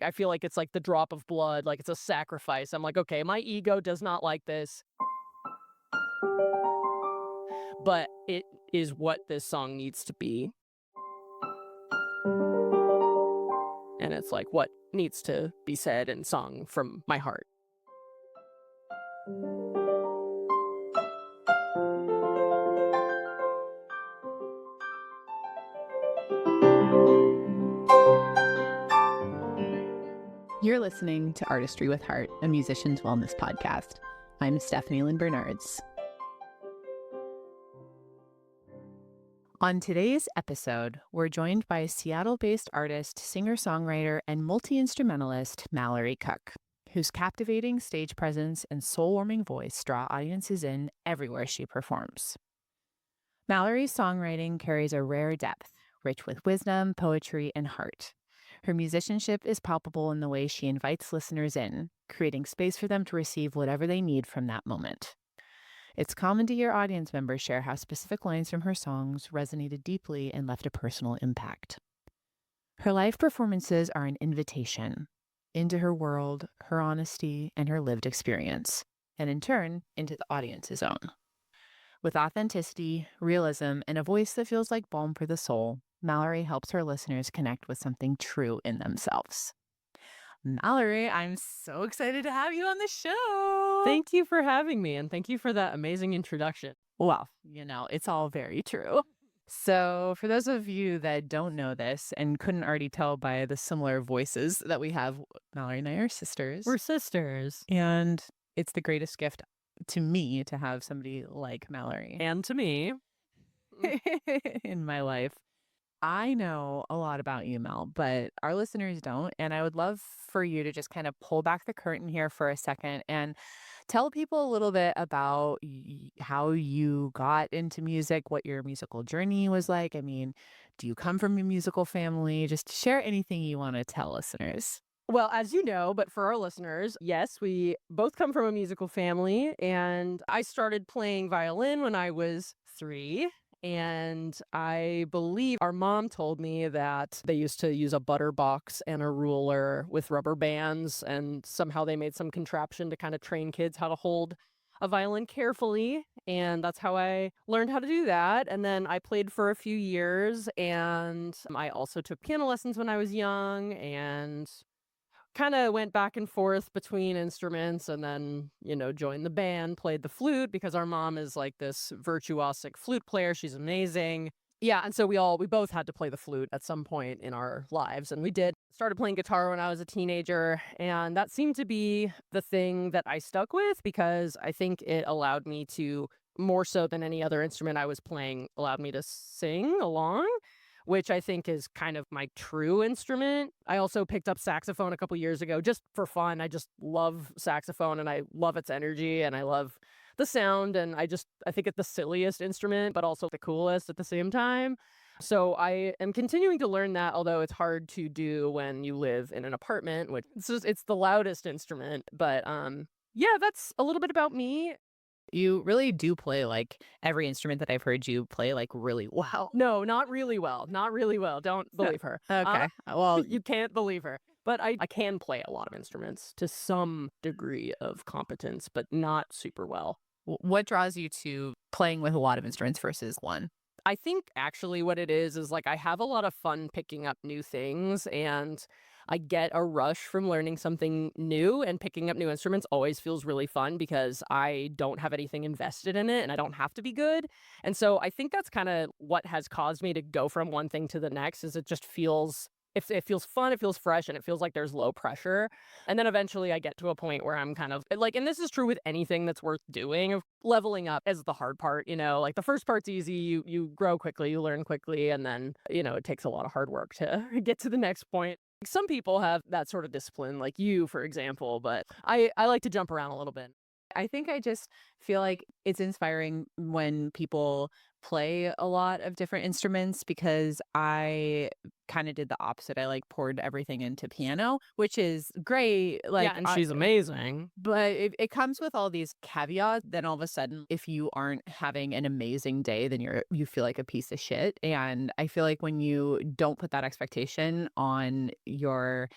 I feel like it's like the drop of blood, like it's a sacrifice. I'm like, okay, my ego does not like this, but it is what this song needs to be. And it's like what needs to be said and sung from my heart. You're listening to Artistry with Heart, a musician's wellness podcast. I'm Stephanie Lynn Bernards. On today's episode, we're joined by Seattle-based artist, singer-songwriter, and multi-instrumentalist Mallory Cooke, whose captivating stage presence and soul-warming voice draw audiences in everywhere she performs. Mallory's songwriting carries a rare depth, rich with wisdom, poetry, and heart. Her musicianship is palpable in the way she invites listeners in, creating space for them to receive whatever they need from that moment. It's common to hear audience members share how specific lines from her songs resonated deeply and left a personal impact. Her live performances are an invitation into her world, her honesty, and her lived experience, and in turn, into the audience's own. With authenticity, realism, and a voice that feels like balm for the soul, Mallory helps her listeners connect with something true in themselves. Mallory, I'm so excited to have you on the show. Thank you for having me, and thank you for that amazing introduction. Well, it's all very true. So for those of you that don't know this and couldn't already tell by the similar voices that we have, Mallory and I are sisters. We're sisters. And it's the greatest gift to me to have somebody like Mallory. And to me. In my life. I know a lot about you, Mel, but our listeners don't. And I would love for you to just kind of pull back the curtain here for a second and tell people a little bit about how you got into music, what your musical journey was like. I mean, do you come from a musical family? Just share anything you want to tell listeners. Well, as you know, but for our listeners, yes, we both come from a musical family, and I started playing violin when I was 3. And I believe our mom told me that they used to use a butter box and a ruler with rubber bands, and somehow they made some contraption to kind of train kids how to hold a violin carefully. And that's how I learned how to do that. And then I played for a few years, and I also took piano lessons when I was young, and kind of went back and forth between instruments, and then, joined the band, played the flute because our mom is like this virtuosic flute player. She's amazing. Yeah, and so we both had to play the flute at some point in our lives, and we did. Started playing guitar when I was a teenager, and that seemed to be the thing that I stuck with because I think it allowed me to, more so than any other instrument I was playing, allowed me to sing along, which I think is kind of my true instrument. I also picked up saxophone a couple years ago just for fun. I just love saxophone, and I love its energy, and I love the sound, and I think it's the silliest instrument, but also the coolest at the same time. So I am continuing to learn that, although it's hard to do when you live in an apartment, which it's the loudest instrument. But yeah, that's a little bit about me. You really do play like every instrument that I've heard you play like really well. No, not really well. Not really well. Don't believe her. Okay. Well, you can't believe her. But I can play a lot of instruments to some degree of competence, but not super well. What draws you to playing with a lot of instruments versus one? I think actually what it is like I have a lot of fun picking up new things, and I get a rush from learning something new, and picking up new instruments always feels really fun because I don't have anything invested in it and I don't have to be good. And so I think that's kind of what has caused me to go from one thing to the next is it just feels it feels fun, it feels fresh, and it feels like there's low pressure. And then eventually I get to a point where I'm kind of like, and this is true with anything that's worth doing, of leveling up is the hard part, like the first part's easy, you grow quickly, you learn quickly, and then, it takes a lot of hard work to get to the next point. Some people have that sort of discipline, like you, for example, but I like to jump around a little bit. I think I just feel like it's inspiring when people play a lot of different instruments because I kind of did the opposite. I like poured everything into piano, which is great. Like, yeah, and she's amazing. But it comes with all these caveats. Then all of a sudden, if you aren't having an amazing day, then you feel like a piece of shit. And I feel like when you don't put that expectation on your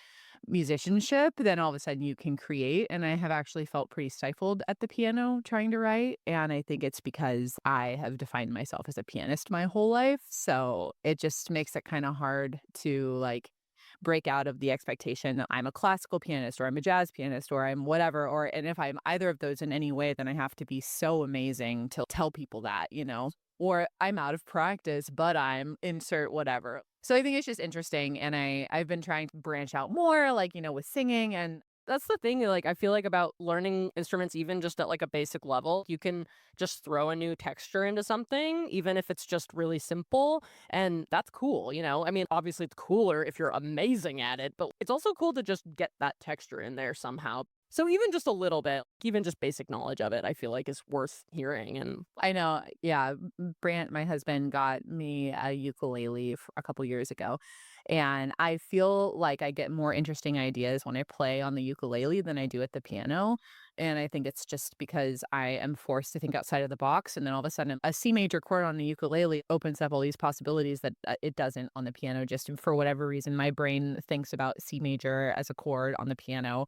musicianship, then all of a sudden you can create. And I have actually felt pretty stifled at the piano trying to write. And I think it's because I have defined myself as a pianist my whole life. So it just makes it kind of hard to like break out of the expectation that I'm a classical pianist or I'm a jazz pianist or I'm whatever. And if I'm either of those in any way, then I have to be so amazing to tell people that, or I'm out of practice, but I'm insert whatever. So I think it's just interesting. And I've been trying to branch out more, like, with singing. And That's the thing, like, I feel like about learning instruments even just at, like, a basic level. You can just throw a new texture into something, even if it's just really simple, and that's cool, you know? I mean, obviously, it's cooler if you're amazing at it, but it's also cool to just get that texture in there somehow. So even just a little bit, even just basic knowledge of it, I feel like is worth hearing, and I know, yeah, Brant, my husband, got me a ukulele a couple years ago. And I feel like I get more interesting ideas when I play on the ukulele than I do at the piano. And I think it's just because I am forced to think outside of the box. And then all of a sudden, a C major chord on the ukulele opens up all these possibilities that it doesn't on the piano. Just for whatever reason, my brain thinks about C major as a chord on the piano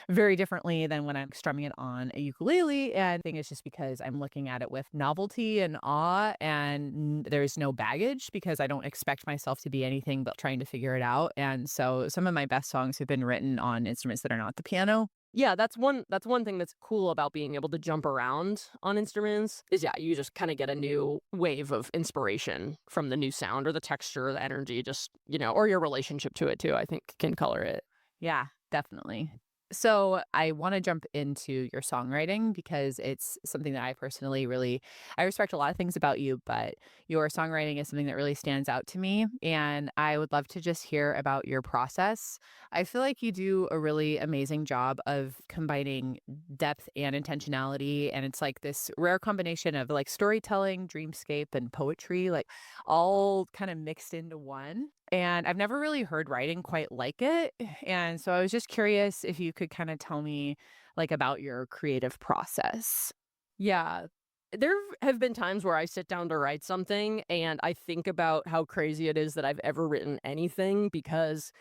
very differently than when I'm strumming it on a ukulele. And I think it's just because I'm looking at it with novelty and awe, and there's no baggage because I don't expect myself to be anything but trying to figure it out. And so some of my best songs have been written on instruments that are not the piano. yeah, that's one thing that's cool about being able to jump around on instruments is, yeah, you just kinda get a new wave of inspiration from the new sound or the texture, or the energy, just, or your relationship to it too, I think can color it. Yeah, definitely. So I want to jump into your songwriting because it's something that I personally really I respect a lot of things about you, but your songwriting is something that really stands out to me, and I would love to just hear about your process. I feel like you do a really amazing job of combining depth and intentionality, and it's like this rare combination of like storytelling, dreamscape, and poetry, like all kind of mixed into one. And I've never really heard writing quite like it. And so I was just curious if you could kind of tell me like about your creative process. Yeah. There have been times where I sit down to write something and I think about how crazy it is that I've ever written anything because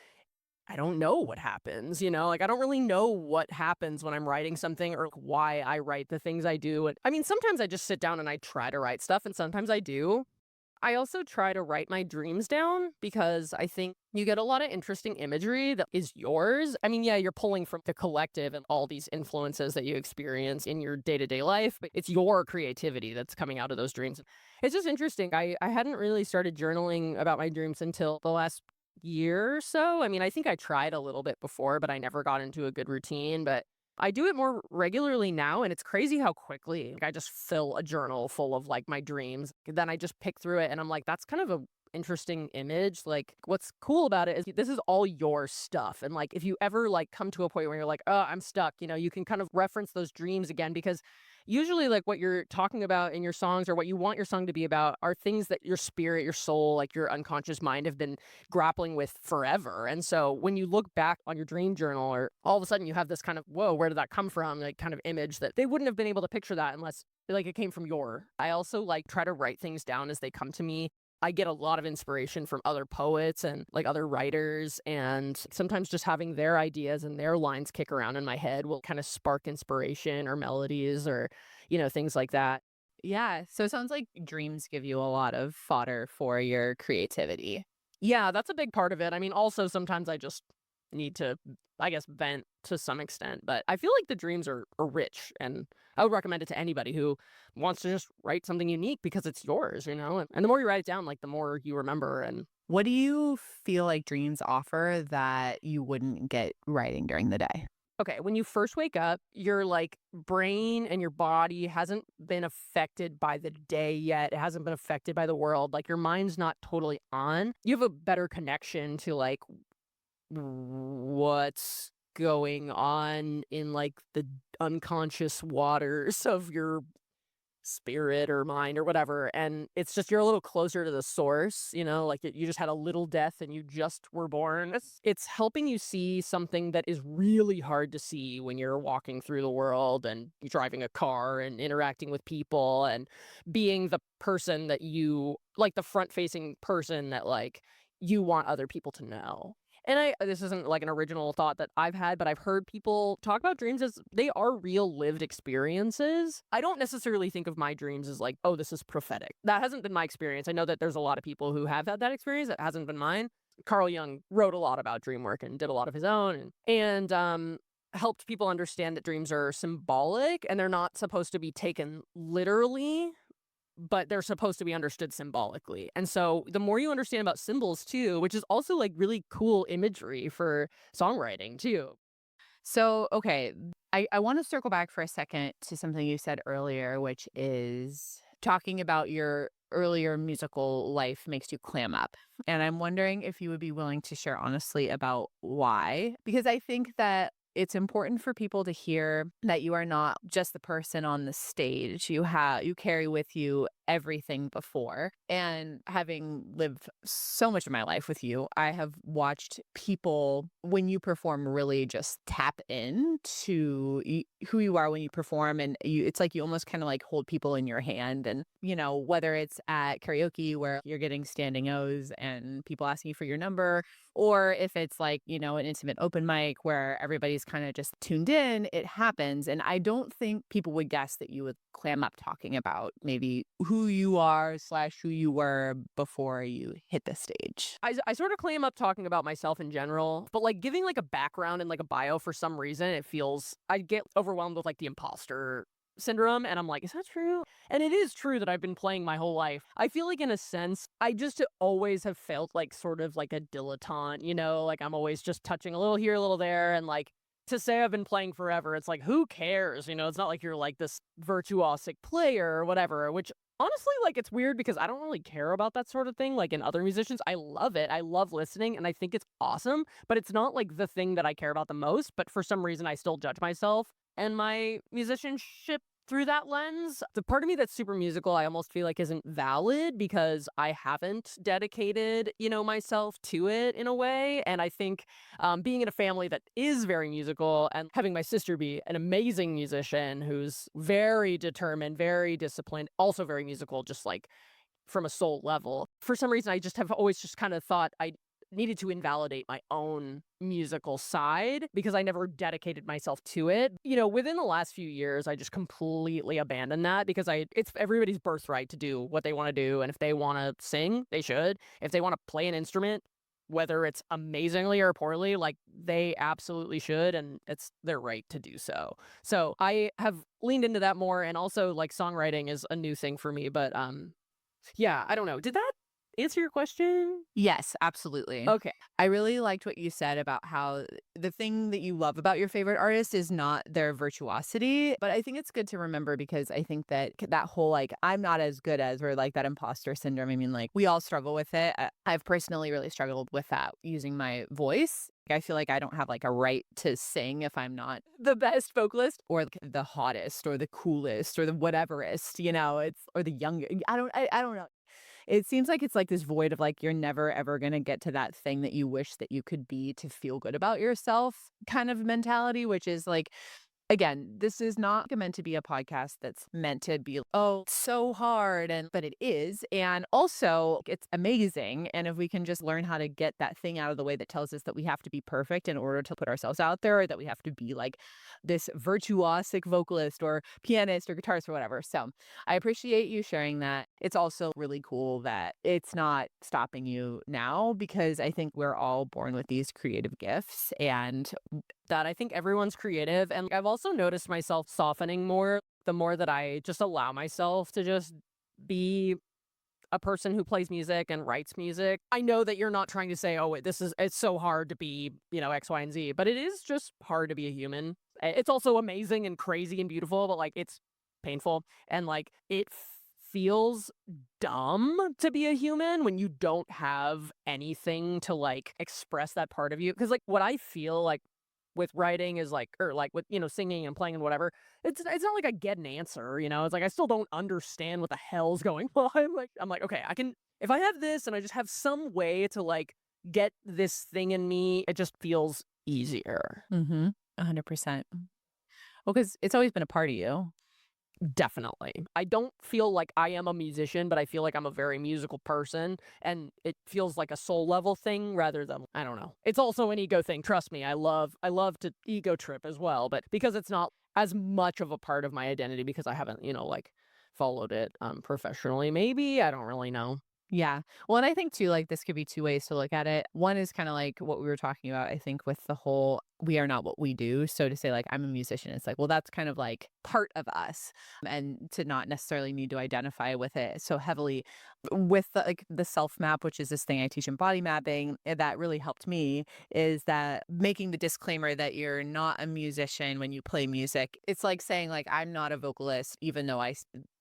I don't know what happens, Like, I don't really know what happens when I'm writing something or why I write the things I do. And I mean, sometimes I just sit down and I try to write stuff, and sometimes I do. I also try to write my dreams down because I think you get a lot of interesting imagery that is yours. I mean, yeah, you're pulling from the collective and all these influences that you experience in your day to day life, but it's your creativity that's coming out of those dreams. It's just interesting. I hadn't really started journaling about my dreams until the last year or so. I mean, I think I tried a little bit before, but I never got into a good routine. But I do it more regularly now, and it's crazy how quickly I just fill a journal full of like my dreams. Then I just pick through it, and I'm like, that's kind of a interesting image. Like, what's cool about it is this is all your stuff, and like if you ever like come to a point where you're like, oh, I'm stuck, you can kind of reference those dreams again because usually like what you're talking about in your songs or what you want your song to be about are things that your spirit, your soul, like your unconscious mind have been grappling with forever. And so when you look back on your dream journal, or all of a sudden you have this kind of, whoa, where did that come from? Like kind of image that they wouldn't have been able to picture that unless like it came from your. I also like try to write things down as they come to me. I get a lot of inspiration from other poets and like other writers, and sometimes just having their ideas and their lines kick around in my head will kind of spark inspiration or melodies or, things like that. Yeah. So it sounds like dreams give you a lot of fodder for your creativity. Yeah, that's a big part of it. I mean, also sometimes I just need to, I guess, vent to some extent, but I feel like the dreams are rich, and I would recommend it to anybody who wants to just write something unique because it's yours, And the more you write it down, like the more you remember. And What do you feel like dreams offer that you wouldn't get writing during the day? okay, when you first wake up, your like brain and your body hasn't been affected by the day yet. It hasn't been affected by the world. Like your mind's not totally on. You have a better connection to like what's going on in like the unconscious waters of your spirit or mind or whatever, and it's just you're a little closer to the source, like you just had a little death and you just were born. It's helping you see something that is really hard to see when you're walking through the world and you're driving a car and interacting with people and being the person that you like, the front facing person that like you want other people to know. And this isn't like an original thought that I've had, but I've heard people talk about dreams as they are real lived experiences. I don't necessarily think of my dreams as like, oh, this is prophetic. That hasn't been my experience. I know that there's a lot of people who have had that experience. That hasn't been mine. Carl Jung wrote a lot about dream work and did a lot of his own and helped people understand that dreams are symbolic and they're not supposed to be taken literally, but they're supposed to be understood symbolically. And so the more you understand about symbols too, which is also like really cool imagery for songwriting too. So, okay, I want to circle back for a second to something you said earlier, which is talking about your earlier musical life makes you clam up. And I'm wondering if you would be willing to share honestly about why. Because I think that it's important for people to hear that you are not just the person on the stage. You carry with you everything before. And having lived so much of my life with you, I have watched people when you perform really just tap in to who you are when you perform, and it's like you almost kind of like hold people in your hand. And whether it's at karaoke where you're getting standing O's and people asking you for your number, or if it's like, an intimate open mic where everybody's kind of just tuned in, it happens. And I don't think people would guess that you would clam up talking about maybe who you are / who you were before you hit the stage. I sort of clam up talking about myself in general, but like giving like a background and like a bio for some reason, I get overwhelmed with like the imposter syndrome. And I'm like, is that true? And it is true that I've been playing my whole life. I feel like in a sense, I just always have felt like sort of like a dilettante, like I'm always just touching a little here, a little there. And like, to say I've been playing forever, it's like, who cares? It's not like you're like this virtuosic player or whatever, which honestly, like, it's weird because I don't really care about that sort of thing. Like in other musicians, I love it. I love listening and I think it's awesome, but it's not like the thing that I care about the most. But for some reason, I still judge myself and my musicianship through that lens. The part of me that's super musical, I almost feel like isn't valid because I haven't dedicated, myself to it in a way. And I think being in a family that is very musical and having my sister be an amazing musician who's very determined, very disciplined, also very musical, just like from a soul level. For some reason, I just have always just kind of thought I needed to invalidate my own musical side because I never dedicated myself to it. Within the last few years, I just completely abandoned that because it's everybody's birthright to do what they want to do. And if they want to sing, they should. If they want to play an instrument, whether it's amazingly or poorly, like they absolutely should. And it's their right to do so. So I have leaned into that more. And also like songwriting is a new thing for me. But yeah, I don't know. Did that answer your question? Yes, absolutely. Okay. I really liked what you said about how the thing that you love about your favorite artist is not their virtuosity. But I think it's good to remember because I think that that whole like, I'm not as good as, or like that imposter syndrome. I mean, like we all struggle with it. I've personally really struggled with that using my voice. I feel like I don't have like a right to sing if I'm not the best vocalist or like, the hottest or the coolest or the whateverest, or the youngest. I don't know. It seems like it's like this void of like you're never ever going to get to that thing that you wish that you could be to feel good about yourself kind of mentality, which is like, again, this is not meant to be a podcast that's meant to be, oh, so hard. But it is. And also, it's amazing. And if we can just learn how to get that thing out of the way that tells us that we have to be perfect in order to put ourselves out there, or that we have to be like this virtuosic vocalist or pianist or guitarist or whatever. So I appreciate you sharing that. It's also really cool that it's not stopping you now because I think we're all born with these creative gifts and that I think everyone's creative. And I've also noticed myself softening more the more that I just allow myself to just be a person who plays music and writes music. I know that you're not trying to say, oh, wait, it's so hard to be, X, Y, and Z, but it is just hard to be a human. It's also amazing and crazy and beautiful, but like it's painful. And like it feels dumb to be a human when you don't have anything to like express that part of you. Cause like what I feel like with writing is like, or like with, singing and playing and whatever, it's not like I get an answer, it's like I still don't understand what the hell's going on. I'm like, okay, if I have this and I just have some way to like get this thing in me, it just feels easier. 100%. Well, because it's always been a part of you. Definitely. I don't feel like I am a musician, but I feel like I'm a very musical person, and it feels like a soul level thing rather than, I don't know. It's also an ego thing. Trust me. I love to ego trip as well, but because it's not as much of a part of my identity because I haven't, like followed it professionally. Maybe, I don't really know. Yeah. Well, and I think too, like this could be two ways to look at it. One is kind of like what we were talking about, I think, with the whole we are not what we do. So to say, like, I'm a musician, it's like, well, that's kind of like part of us. And to not necessarily need to identify with it so heavily with like the self map, which is this thing I teach in body mapping, that really helped me is that making the disclaimer that you're not a musician when you play music. It's like saying, like, I'm not a vocalist, even though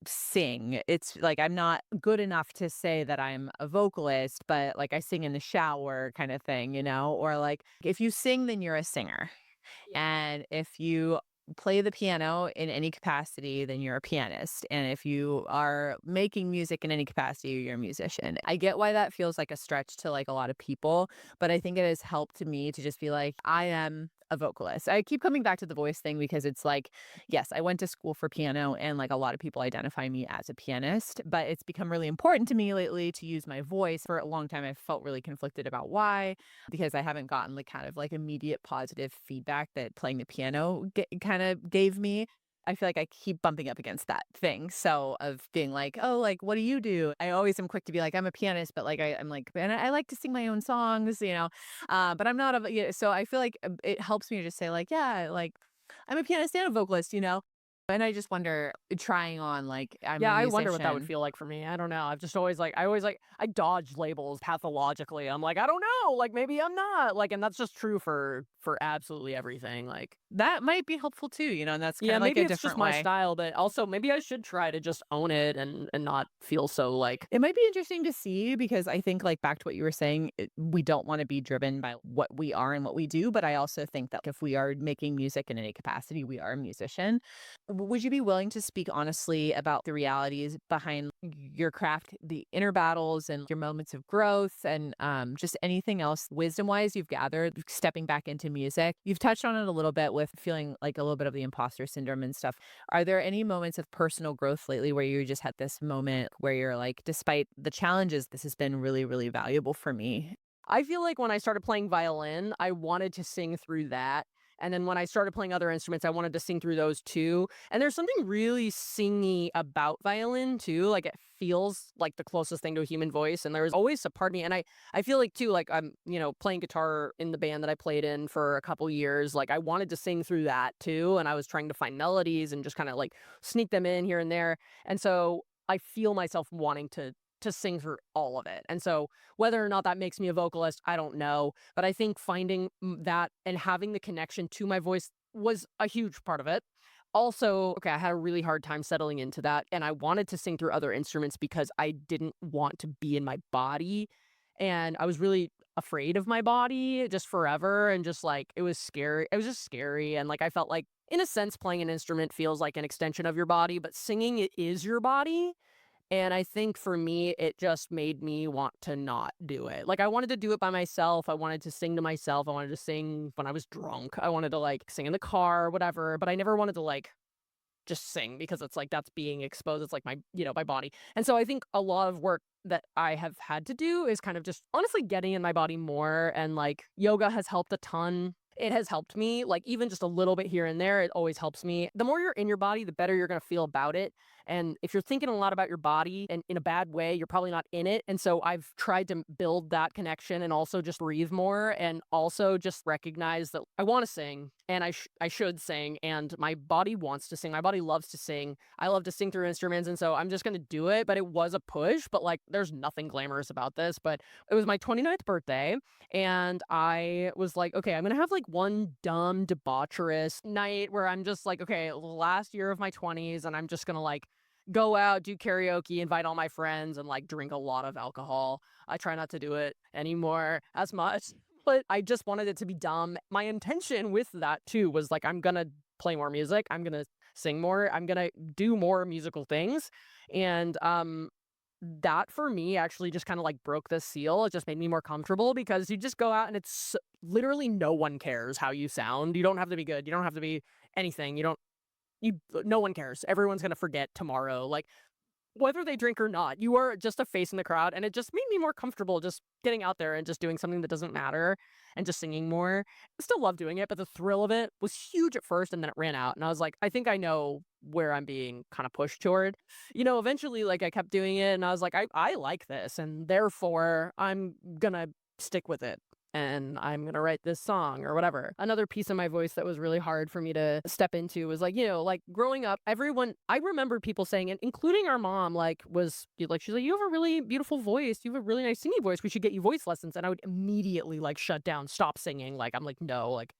sing. It's like I'm not good enough to say that I'm a vocalist, but like I sing in the shower kind of thing, or like if you sing, then you're a singer. Yeah. And if you play the piano in any capacity, then you're a pianist. And if you are making music in any capacity, you're a musician. I get why that feels like a stretch to like a lot of people, but I think it has helped me to just be like, I am a vocalist. I keep coming back to the voice thing because it's like, yes, I went to school for piano and like a lot of people identify me as a pianist, but it's become really important to me lately to use my voice. For a long time, I've felt really conflicted about why, because I haven't gotten like kind of like immediate positive feedback that playing the piano kind of gave me. I feel like I keep bumping up against that thing. So of being like, oh, like, what do you do? I always am quick to be like, I'm a pianist, but like, I'm like, and I like to sing my own songs, but I'm not a, so I feel like it helps me to just say like, yeah, like I'm a pianist and a vocalist, and I just wonder trying on like I'm a Yeah, I wonder what that would musician. feel like for me. I don't know. I've just always like I dodge labels pathologically. I'm like, I don't know, like maybe I'm not. Like, and that's just true for absolutely everything. Like, That might be helpful too, and that's kind yeah, of like maybe a it's just different my way. style, but also maybe I should try to just own it and not feel so like It might be interesting to see because I think, like, back to what you were saying, we don't want to be driven by what we are and what we do. But I also think that if we are making music in any capacity, we are a musician. Would you be willing to speak honestly about the realities behind your craft, the inner battles and your moments of growth, and just anything else wisdom wise you've gathered stepping back into music? You've touched on it a little bit with feeling like a little bit of the imposter syndrome and stuff. Are there any moments of personal growth lately where you just had this moment where you're like, despite the challenges, this has been really, really valuable for me? I feel like when I started playing violin, I wanted to sing through that. And then when I started playing other instruments, I wanted to sing through those too. And there's something really singy about violin too. Like it feels like the closest thing to a human voice. And there's always a part of me. And I feel like too, like I'm, playing guitar in the band that I played in for a couple years. Like I wanted to sing through that too. And I was trying to find melodies and just kind of like sneak them in here and there. And so I feel myself wanting to sing through all of it. And so whether or not that makes me a vocalist, I don't know. But I think finding that and having the connection to my voice was a huge part of it. Also, okay, I had a really hard time settling into that. And I wanted to sing through other instruments because I didn't want to be in my body. And I was really afraid of my body just forever. And just like, it was scary. It was just scary. And like, I felt like, in a sense, playing an instrument feels like an extension of your body, but singing it is your body. And I think for me, it just made me want to not do it. Like, I wanted to do it by myself. I wanted to sing to myself. I wanted to sing when I was drunk. I wanted to, like, sing in the car, whatever. But I never wanted to, like, just sing because it's like that's being exposed. It's like my body. And so I think a lot of work that I have had to do is kind of just honestly getting in my body more. And, like, yoga has helped a ton. It has helped me, like, even just a little bit here and there, it always helps me. The more you're in your body, the better you're gonna feel about it. And if you're thinking a lot about your body and in a bad way, you're probably not in it. And so I've tried to build that connection and also just breathe more and also just recognize that I want to sing and I should sing and my body wants to sing. My body loves to sing. I love to sing through instruments. And so I'm just going to do it. But it was a push. But like, there's nothing glamorous about this. But it was my 29th birthday. And I was like, okay, I'm going to have like one dumb, debaucherous night where I'm just like, okay, last year of my 20s, and I'm just going to like go out, do karaoke, invite all my friends, and like drink a lot of alcohol. I try not to do it anymore as much, but I just wanted it to be dumb. My intention with that too was like, I'm going to play more music. I'm going to sing more. I'm going to do more musical things. And, that for me actually just kind of like broke the seal. It just made me more comfortable because you just go out and it's literally no one cares how you sound. You don't have to be good. You don't have to be anything. You don't. no one cares. Everyone's gonna forget tomorrow. Like, whether they drink or not, you are just a face in the crowd, and it just made me more comfortable just getting out there and just doing something that doesn't matter and just singing more. I still love doing it, but the thrill of it was huge at first, and then it ran out, and I was like, "I think I know where I'm being kinda pushed toward." Eventually, like, I kept doing it, and I was like, "I like this, and therefore, I'm gonna stick with it, and I'm gonna write this song," or whatever. Another piece of my voice that was really hard for me to step into was like, like growing up, I remember people saying it, including our mom, she's like, "You have a really beautiful voice. You have a really nice singing voice. We should get you voice lessons." And I would immediately like shut down, stop singing. Like, I'm like, "No, like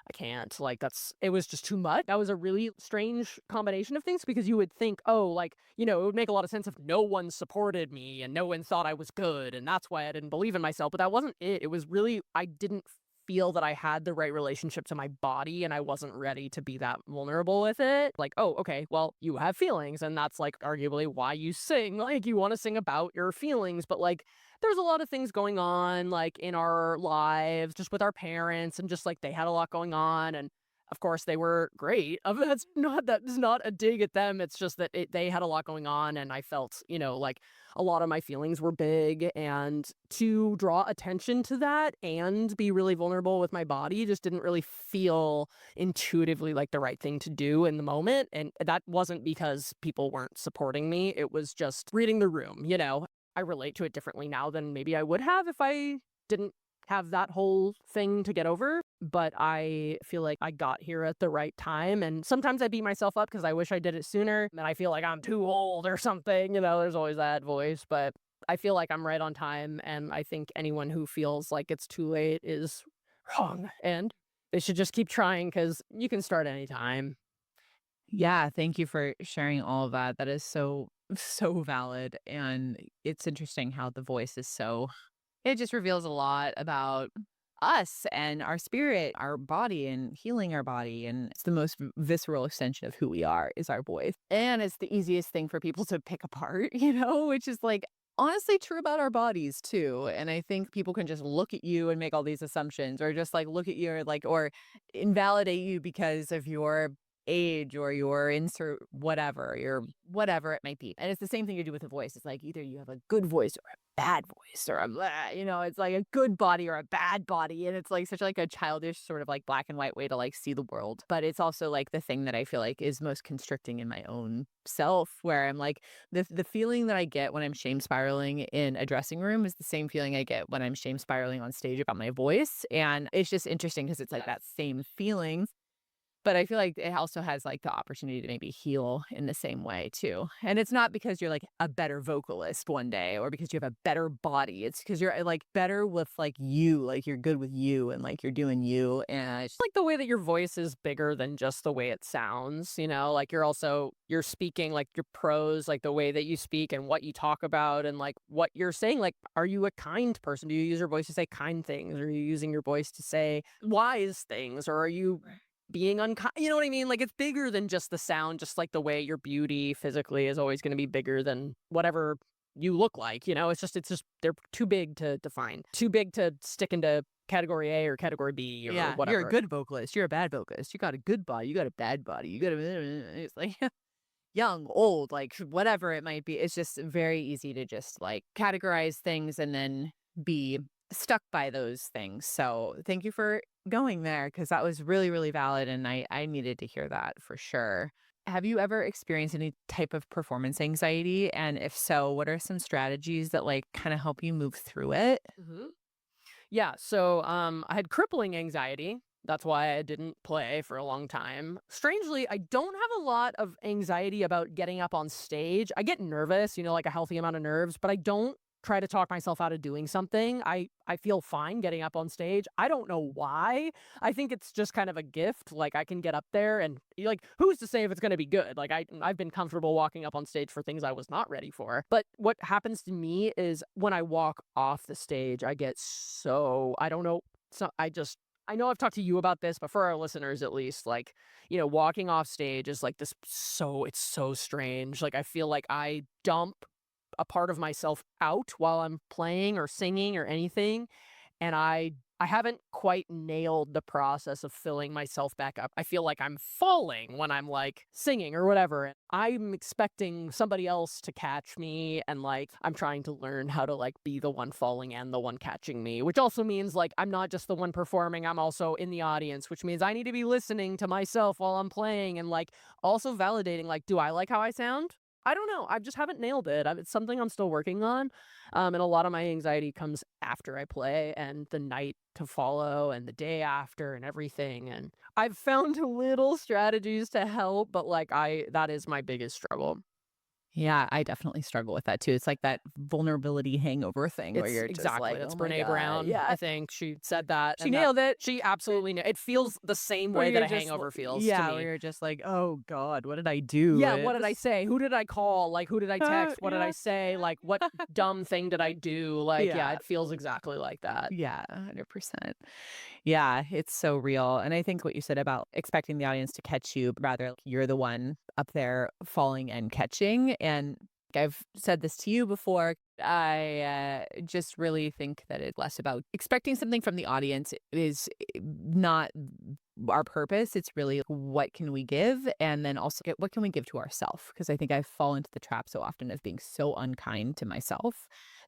I can't." Like, it was just too much. That was a really strange combination of things because you would think, oh, like, it would make a lot of sense if no one supported me and no one thought I was good. And that's why I didn't believe in myself. But that wasn't it. It was really, I didn't feel that I had the right relationship to my body and I wasn't ready to be that vulnerable with it. Like, oh, okay, well, you have feelings. And that's like arguably why you sing. Like, you want to sing about your feelings. But like, there's a lot of things going on, like, in our lives, just with our parents, and just, like, they had a lot going on, and, of course, they were great. That is not a dig at them, it's just that they had a lot going on, and I felt, like, a lot of my feelings were big, and to draw attention to that and be really vulnerable with my body just didn't really feel intuitively like the right thing to do in the moment, and that wasn't because people weren't supporting me, it was just reading the room. I relate to it differently now than maybe I would have if I didn't have that whole thing to get over. But I feel like I got here at the right time. And sometimes I beat myself up because I wish I did it sooner. And I feel like I'm too old or something. There's always that voice. But I feel like I'm right on time. And I think anyone who feels like it's too late is wrong. And they should just keep trying because you can start anytime. Yeah, thank you for sharing all of that. That is so, so valid. And it's interesting how the voice is so, it just reveals a lot about us and our spirit, our body, and healing our body. And it's the most visceral extension of who we are is our voice. And it's the easiest thing for people to pick apart, which is like, honestly true about our bodies too. And I think people can just look at you and make all these assumptions or just like look at you or invalidate you because of your age or your insert whatever, your whatever it might be. And it's the same thing you do with a voice. It's like either you have a good voice or a bad voice or a blah, it's like a good body or a bad body. And it's like such like a childish sort of like black and white way to like see the world. But it's also like the thing that I feel like is most constricting in my own self, where I'm like the feeling that I get when I'm shame spiraling in a dressing room is the same feeling I get when I'm shame spiraling on stage about my voice. And it's just interesting because it's like that same feeling. But I feel like it also has, like, the opportunity to maybe heal in the same way too. And it's not because you're, like, a better vocalist one day or because you have a better body. It's because 'cause you're, like, better with, like, you, like, you're good with you and, like, you're doing you, and it's Like the way that your voice is bigger than just the way it sounds, like you're speaking like your prose, like the way that you speak and what you talk about and like what you're saying. Like, are you a kind person? Do you use your voice to say kind things? Or are you using your voice to say wise things? Or are you being unkind? You know what I mean? Like, it's bigger than just the sound, just like the way your beauty physically is always going to be bigger than whatever you look like. It's just they're too big to define, too big to stick into category A or category B or yeah, you're a whatever. good vocalist, you're a bad vocalist, you got a good body, you got a bad body, you got a it's like young, old, like whatever it might be. It's just very easy to just like categorize things and then be stuck by those things. So thank you for going there because that was really, really valid. And I needed to hear that for sure. Have you ever experienced any type of performance anxiety? And if so, what are some strategies that like kind of help you move through it? Mhm. Yeah, so I had crippling anxiety. That's why I didn't play for a long time. Strangely, I don't have a lot of anxiety about getting up on stage. I get nervous, like a healthy amount of nerves, but I don't try to talk myself out of doing something. I feel fine getting up on stage. I don't know why. I think it's just kind of a gift. Like, I can get up there and like, who's to say if it's going to be good? Like, I've been comfortable walking up on stage for things I was not ready for. But what happens to me is when I walk off the stage, I get so I don't know. So I know I've talked to you about this, but for our listeners at least, like, walking off stage is like it's so strange. Like, I feel like I dump a part of myself out while I'm playing or singing or anything, and I I haven't quite nailed the process of filling myself back up. I feel like I'm falling when I'm like singing or whatever. I'm expecting somebody else to catch me, and like I'm trying to learn how to like be the one falling and the one catching me, which also means like I'm not just the one performing, I'm also in the audience, which means I need to be listening to myself while I'm playing and like also validating like, do I like how I sound? I don't know. I just haven't nailed it. It's something I'm still working on. And a lot of my anxiety comes after I play and the night to follow and the day after and everything. And I've found little strategies to help, but like that is my biggest struggle. Yeah, I definitely struggle with that too. It's like that vulnerability hangover thing where It's you're just exactly, like, that's "Oh my Brene god." Brown. Yeah. I think she said that, She and that nailed it. she absolutely it feels the same Where way that you're a just hangover feels to yeah, where me. you're just like, "Oh god, what did I do?" Yeah, what did I It's say? Who did I call? Like, who did I text? What did I yeah. say? Like, what dumb thing did I do? Like, yeah, Yeah. it feels exactly like that. Yeah, 100%. Yeah, it's so real. And I think what you said about expecting the audience to catch you, rather like you're the one up there falling and catching. And I've said this to you before. I just really think that it's less about expecting something from the audience is not our purpose. It's really what can we give, and then also what can we give to ourselves? Because I think I fall into the trap so often of being so unkind to myself.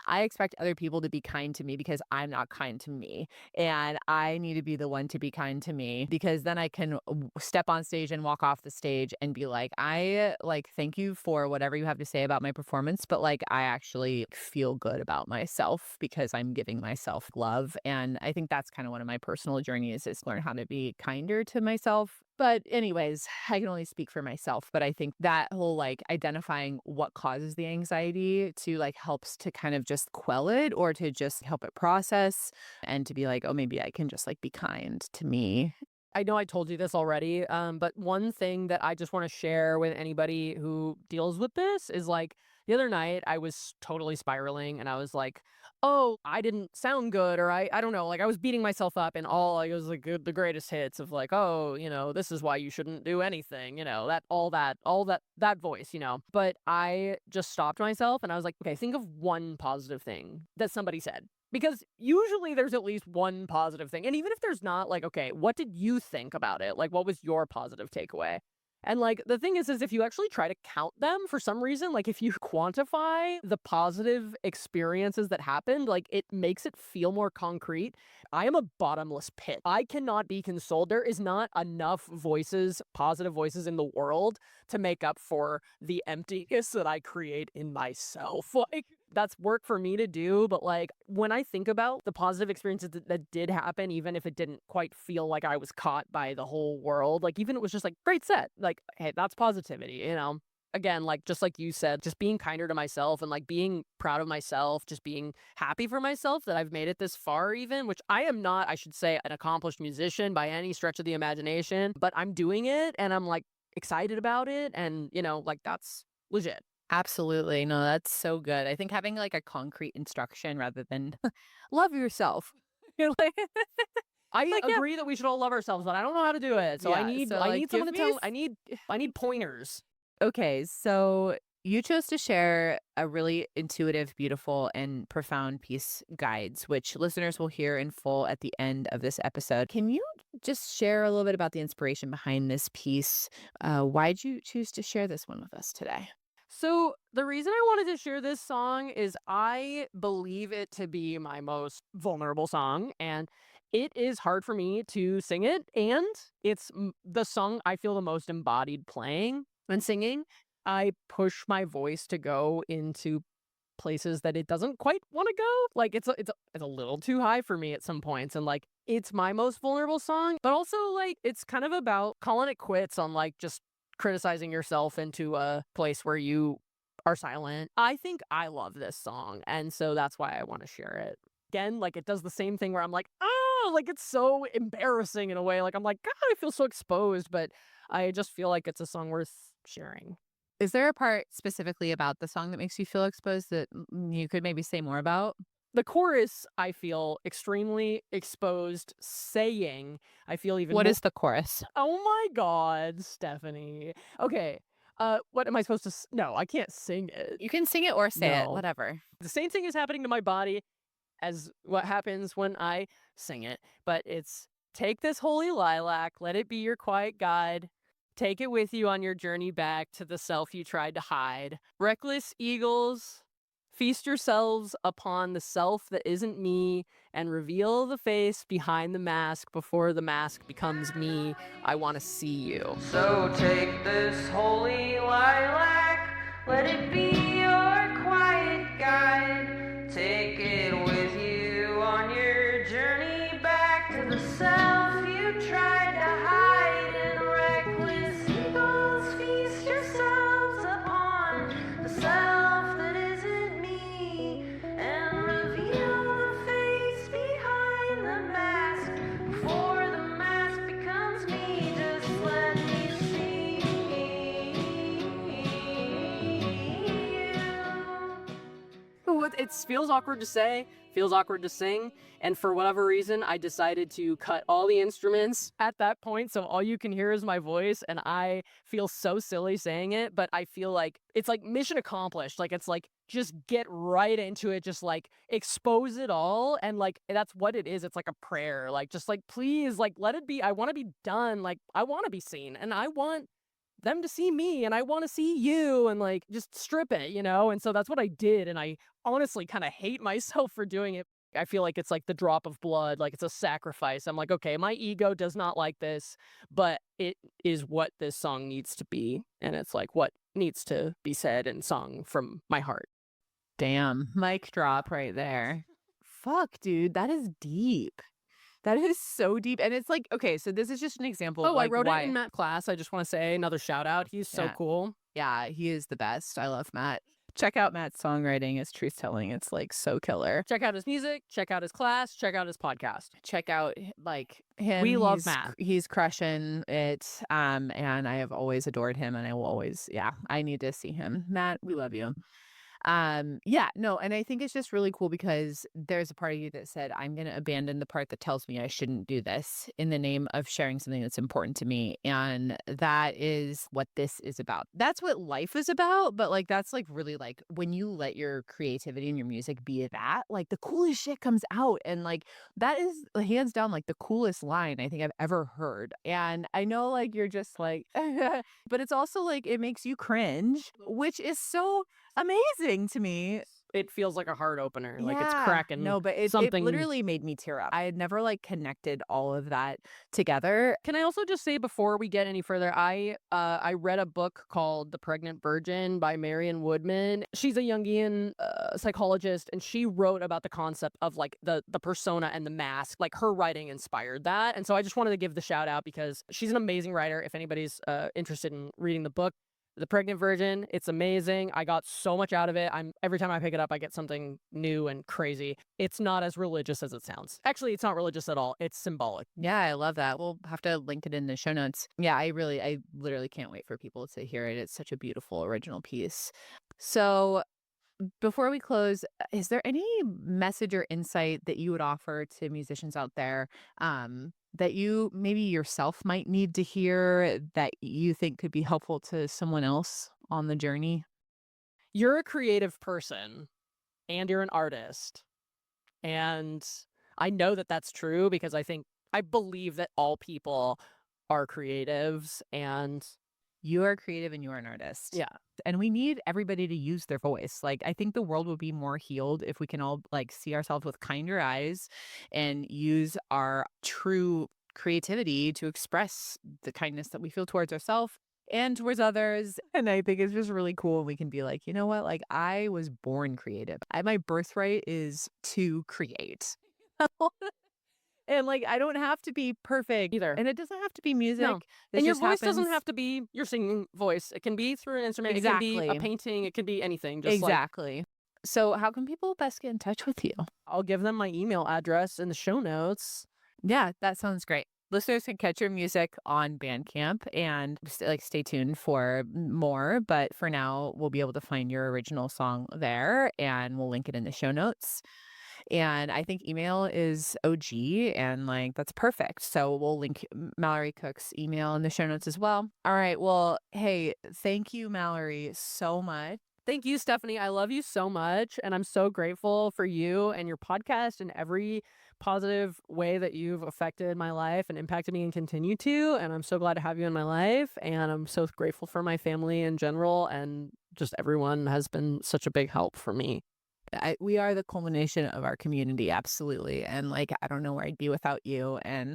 I expect other people to be kind to me because I'm not kind to me. And I need to be the one to be kind to me because then I can step on stage and walk off the stage and be like, I like, thank you for whatever you have to say about my performance. But like, I actually feel good about myself because I'm giving myself love. And I think that's kind of one of my personal journeys is learn how to be kinder to myself. But anyways, I can only speak for myself, but I think that whole like identifying what causes the anxiety to like helps to kind of just quell it or to just help it process and to be like, oh, maybe I can just like be kind to me. I know I told you this already, but one thing that I just want to share with anybody who deals with this is like the other night I was totally spiraling and I was like, oh, I didn't sound good, or I don't know, like I was beating myself up and all like it was like the greatest hits of like, oh, this is why you shouldn't do anything, that voice, But I just stopped myself and I was like, okay, think of one positive thing that somebody said. Because usually there's at least one positive thing. And even if there's not, like, okay, what did you think about it? Like, what was your positive takeaway? And like the thing is if you actually try to count them for some reason, like if you quantify the positive experiences that happened, like it makes it feel more concrete. I am a bottomless pit. I cannot be consoled. There is not enough voices, positive voices in the world to make up for the emptiness that I create in myself. Like that's work for me to do, but like when I think about the positive experiences that did happen, even if it didn't quite feel like I was caught by the whole world, like even it was just like great set, like hey, that's positivity. Again, like just like you said, just being kinder to myself and like being proud of myself, just being happy for myself that I've made it this far, even, which I am not, I should say, an accomplished musician by any stretch of the imagination, but I'm doing it and I'm like excited about it. And, like that's legit. Absolutely. No, that's so good. I think having like a concrete instruction rather than love yourself. You're I yeah, agree that we should all love ourselves, but I don't know how to do it. So I yeah. need So I like need someone give to me tell I need pointers. okay, so you chose to share a really intuitive, beautiful, and profound piece guides, which listeners will hear in full at the end of this episode. Can you just share a little bit about the inspiration behind this piece? Why'd you choose to share this one with us today? So the reason I wanted to share this song is I believe it to be my most vulnerable song, and it is hard for me to sing it, and it's the song I feel the most embodied playing and singing. I push my voice to go into places that it doesn't quite want to go. Like it's a little too high for me at some points, and like it's my most vulnerable song, but also like it's kind of about calling it quits on like just criticizing yourself into a place where you are silent. I think I love this song, and so that's why I want to share it. Again, like it does the same thing where I'm like, oh, like it's so embarrassing in a way. Like I'm like, God, I feel so exposed, but I just feel like it's a song worth sharing. Is there a part specifically about the song that makes you feel exposed that you could maybe say more about? The chorus, I feel extremely exposed saying, I feel even What more. is the chorus? Oh my God, Stephanie. Okay. What am I supposed to? No, I can't sing it. You can sing it or say it, No. whatever. The same thing is happening to my body. as what happens when I sing it. But it's take this holy lilac, let it be your quiet guide. Take it with you on your journey back to the self you tried to hide. Reckless eagles, feast yourselves upon the self that isn't me and reveal the face behind the mask before the mask becomes me. I want to see you. So take this holy lilac, let it be your quiet guide. Take it with you on your journey back to the self you tried to hide. And reckless eagles, feast yourselves upon the self that isn't me and reveal the face behind the mask before the mask becomes me. Just let me see you. It feels awkward to say, feels awkward to sing, and for whatever reason, I decided to cut all the instruments at that point, so all you can hear is my voice, and I feel so silly saying it, but I feel like it's like mission accomplished. Like, it's like, just get right into it, just like expose it all, and like that's what it is. It's like a prayer, like just like please, like let it be. I want to be done. Like I want to be seen, and I want them to see me, and I want to see you, and like just strip it, you know? And so that's what I did, and I honestly kind of hate myself for doing it. I feel like it's like the drop of blood, like it's a sacrifice. I'm like, okay, my ego does not like this, but it is what this song needs to be, and it's like what needs to be said and sung from my heart. Damn, mic drop right there. Fuck, dude, that is deep. That is so deep. And it's like, okay, so this is just an example of Oh, I like wrote it why. in Matt class. I just want to say another shout out. He's so Yeah. cool. Yeah, he is the best. I love Matt. Check out Matt's songwriting, his truth telling. It's like so killer. Check out his music, check out his class, check out his podcast. Check out like him. We love Matt. He's crushing it. And I have always adored him, and I will always, yeah, I need to see him. Matt, we love you. Yeah, no, and I think it's just really cool because there's a part of you that said, I'm going to abandon the part that tells me I shouldn't do this in the name of sharing something that's important to me. And that is what this is about. That's what life is about. But like, that's like really like when you let your creativity and your music be that, like the coolest shit comes out. And like, that is hands down like the coolest line I think I've ever heard. And I know like you're just like, but it's also like it makes you cringe, which is so amazing to me. It feels like a heart opener. Like it's Yeah. cracking. No, but it something. literally made me tear up. I had never like connected all of that together. Can I also just say before we get any further, I read a book called The Pregnant Virgin by Marion Woodman. She's a Jungian psychologist, and she wrote about the concept of like the persona and the mask. Like her writing inspired that, and so I just wanted to give the shout out because she's an amazing writer. If anybody's interested in reading the book, The Pregnant Virgin, it's amazing. I got so much out of it. Every time I pick it up, I get something new and crazy. It's not as religious as it sounds. Actually, it's not religious at all. It's symbolic. Yeah, I love that. We'll have to link it in the show notes. Yeah, I literally can't wait for people to hear it. It's such a beautiful original piece. So before we close, is there any message or insight that you would offer to musicians out there that you maybe yourself might need to hear that you think could be helpful to someone else on the journey? You're a creative person and you're an artist. And I know that that's true because I believe that all people are creatives, and You are creative and you are an artist. yeah. And we need everybody to use their voice. Like, I think the world would be more healed if we can all like see ourselves with kinder eyes and use our true creativity to express the kindness that we feel towards ourselves and towards others. And I think it's just really cool. We can be like, you know what? Like, I was born creative. My birthright is to create. And like, I don't have to be perfect Either. and it doesn't have to be music. No. This And your just voice doesn't happens- have to be your singing voice. It can be through an instrument. It can be a Exactly. painting. It can be anything. Just Exactly. So how can people best get in touch with you? I'll give them my email address in the show notes. Yeah, that sounds great. Listeners can catch your music on Bandcamp and stay tuned for more. But for now, we'll be able to find your original song there and we'll link it in the show notes. And I think email is OG and like that's perfect. So we'll link Mallory Cooke's email in the show notes as well. All right. Well, hey, thank you, Mallory, so much Thank you, Stephanie. I love you so much. And I'm so grateful for you and your podcast and every positive way that you've affected my life and impacted me and continue to. And I'm so glad to have you in my life. And I'm so grateful for my family in general. And just everyone has been such a big help for me. We are the culmination of our community, absolutely. And like, I don't know where I'd be without you. And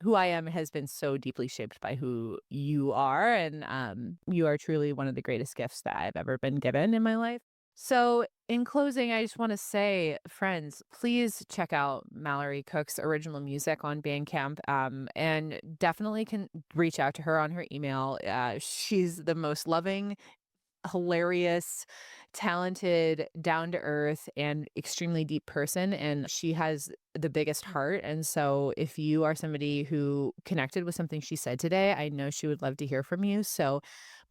who I am has been so deeply shaped by who you are. And you are truly one of the greatest gifts that I've ever been given in my life. So, in closing, I just want to say, friends, please check out Mallory Cooke's original music on Bandcamp, and definitely can reach out to her on her email. She's the most loving, hilarious, talented, down to earth, and extremely deep person. And she has the biggest heart. And so, if you are somebody who connected with something she said today, I know she would love to hear from you. So,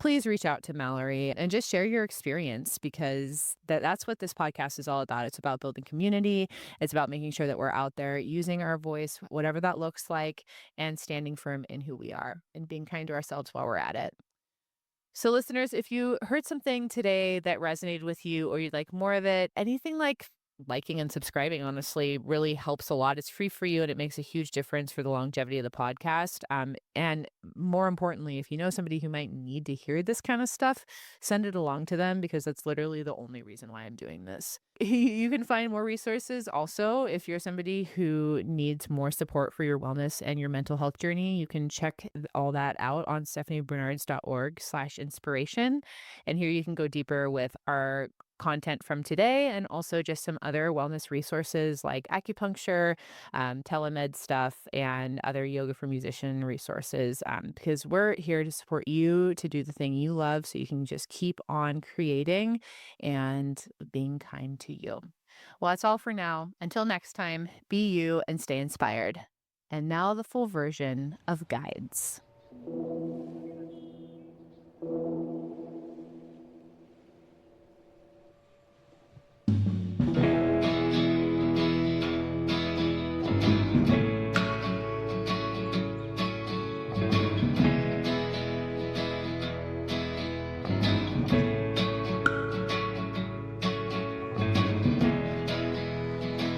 please reach out to Mallory and just share your experience, because that's what this podcast is all about. It's about building community. It's about making sure that we're out there using our voice, whatever that looks like, and standing firm in who we are and being kind to ourselves while we're at it. So, listeners, if you heard something today that resonated with you or you'd like more of it, anything like liking and subscribing, honestly, really helps a lot. It's free for you and it makes a huge difference for the longevity of the podcast. And more importantly, if you know somebody who might need to hear this kind of stuff, send it along to them, because that's literally the only reason why I'm doing this. You can find more resources also. If you're somebody who needs more support for your wellness and your mental health journey, you can check all that out on stephaniebernards.org/inspiration. And here you can go deeper with our content from today, and also just some other wellness resources like acupuncture, telemed stuff, and other yoga for musician resources, because we're here to support you to do the thing you love, so you can just keep on creating and being kind to you. Well, that's all for now. Until next time, be you and stay inspired. And now the full version of Guides.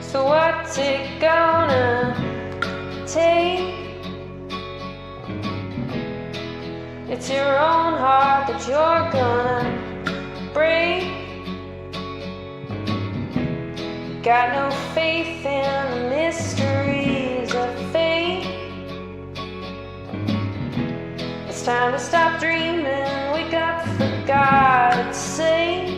So what's it gonna take? It's your own heart that you're gonna break. Got no faith in the mysteries of fate. It's time to stop dreaming, wake up for God's sake.